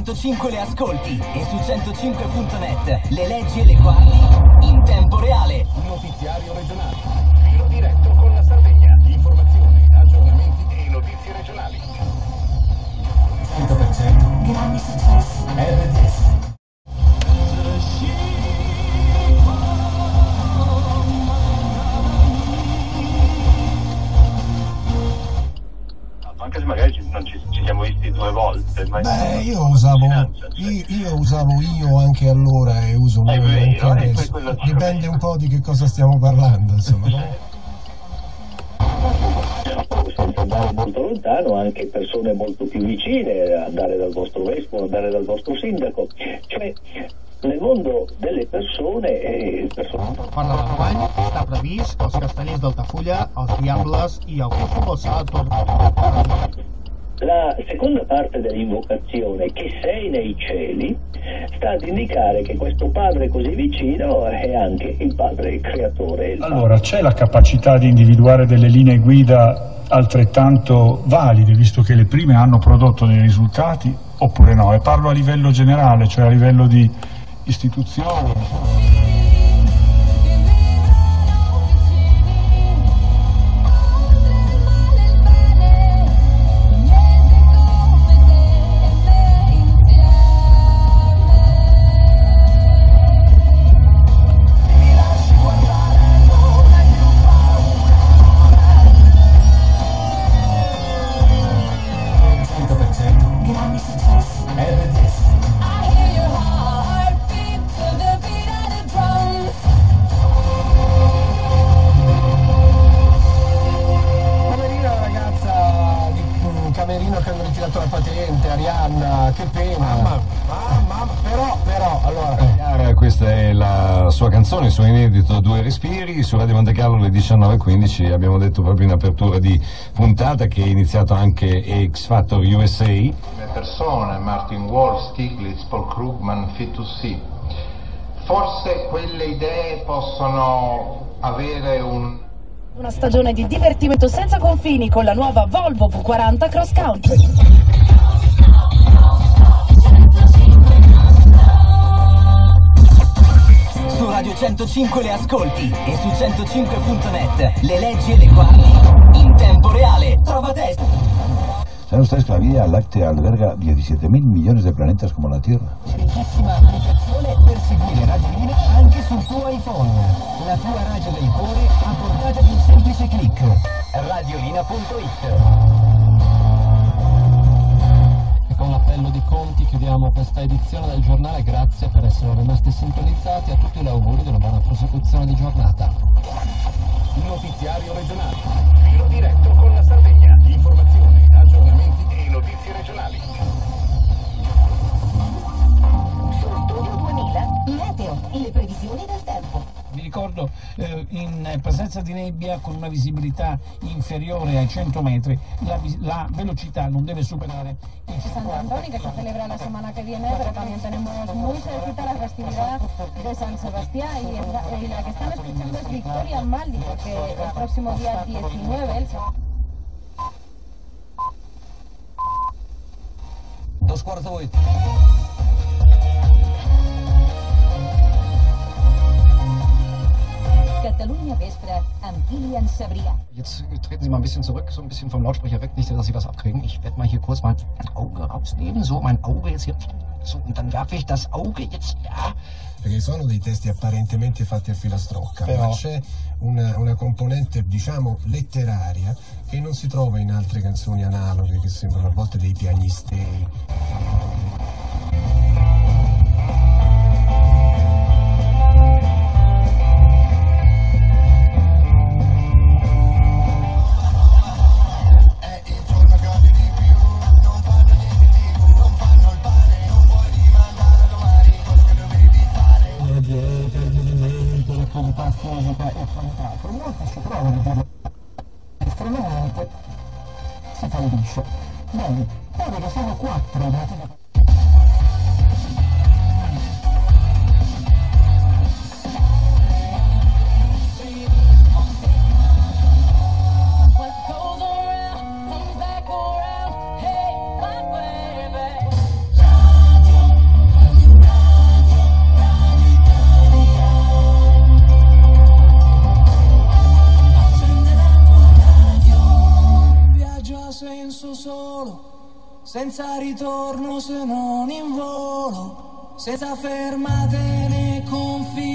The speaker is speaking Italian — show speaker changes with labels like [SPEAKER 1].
[SPEAKER 1] 105 le ascolti e su 105.net le leggi e le guardi in tempo reale.
[SPEAKER 2] Notiziario regionale. Filo diretto con la Sardegna. Informazione, aggiornamenti e notizie regionali.
[SPEAKER 3] 100% grandi successi. RDS.
[SPEAKER 4] Anche se magari non ci siamo visti 2 volte. Ma
[SPEAKER 5] beh, io usavo anche allora e uso
[SPEAKER 4] è vero,
[SPEAKER 5] anche adesso. Dipende un po' di che cosa stiamo parlando, insomma.
[SPEAKER 6] Senza andare molto lontano, anche persone molto più vicine, andare dal vostro vescovo, andare dal vostro sindaco, cioè nel mondo delle persone
[SPEAKER 7] Per l'enguany està previst que els castellers d'Altafulla, els Diables i el futbol sala tornin.
[SPEAKER 6] La seconda parte dell'invocazione, chi sei nei cieli, sta ad indicare che questo padre così vicino è anche il padre creatore.
[SPEAKER 8] Allora, c'è la capacità di individuare delle linee guida altrettanto valide, visto che le prime hanno prodotto dei risultati, oppure no? E parlo a livello generale, cioè a livello di istituzioni.
[SPEAKER 5] Che hanno ritirato la patente, Arianna, che pena. Però, allora.
[SPEAKER 9] Questa è la sua canzone, il suo inedito 2 respiri, su Radio Monte Carlo alle 19:15, abbiamo detto proprio in apertura di puntata che è iniziato anche X Factor USA.
[SPEAKER 10] Le persone, Martin Wolf, Stiglitz, Paul Krugman, Fit2C, forse quelle idee possono avere
[SPEAKER 11] una stagione di divertimento senza confini con la nuova Volvo V40 Cross Country.
[SPEAKER 1] Su Radio 105 le ascolti e su 105.net le leggi e le guardi in tempo reale. Prova test.
[SPEAKER 12] ¿Saben ustedes que la Vía Láctea alberga 17.000 millones de planetas como la Tierra?
[SPEAKER 1] Semplicissima applicazione per seguire Radio Lina anche sul tuo iPhone. La tua radio del cuore a portata di un semplice click. Radiolina.it.
[SPEAKER 13] E con l'appello di Conti chiudiamo questa edizione del giornale. Grazie per essere rimasti sintonizzati. A tutti gli auguri di una buona prosecuzione di giornata.
[SPEAKER 2] Notiziario regionale. Filo diretto con la Sardegna. Informazione, aggiornamenti e notizie regionali.
[SPEAKER 11] Su Studio 2000, meteo, le previsioni del tempo.
[SPEAKER 14] Vi ricordo, in presenza di nebbia con una visibilità inferiore ai 100 metri, la velocità non deve superare il
[SPEAKER 15] Santo Antonio, que se celebra la semana que viene, pero también tenemos muy cerquita la festividad de San Sebastián y la que están escuchando es Victoria Amaldi, porque el próximo día 19 él se...
[SPEAKER 13] 7:45.
[SPEAKER 11] Catalunya Vespre amb Kilian Sabrià.
[SPEAKER 13] Jetzt treten Sie mal ein bisschen zurück, so ein bisschen vom Lautsprecher weg, nicht, dass Sie was abkriegen. Ich werde mal hier kurz mein Auge rausnehmen, so mein Auge jetzt hier, so, und dann werfe ich das Auge jetzt, ja.
[SPEAKER 5] Perché sono dei testi apparentemente fatti a filastrocca, ma c'è una componente, diciamo, letteraria che non si trova in altre canzoni analoghe che sembrano a volte dei piagnistei. Molti ci provano a dirlo estremamente si fallisce. Bene, pare che sono 4
[SPEAKER 16] senso solo, senza ritorno se non in volo, senza fermate né confini.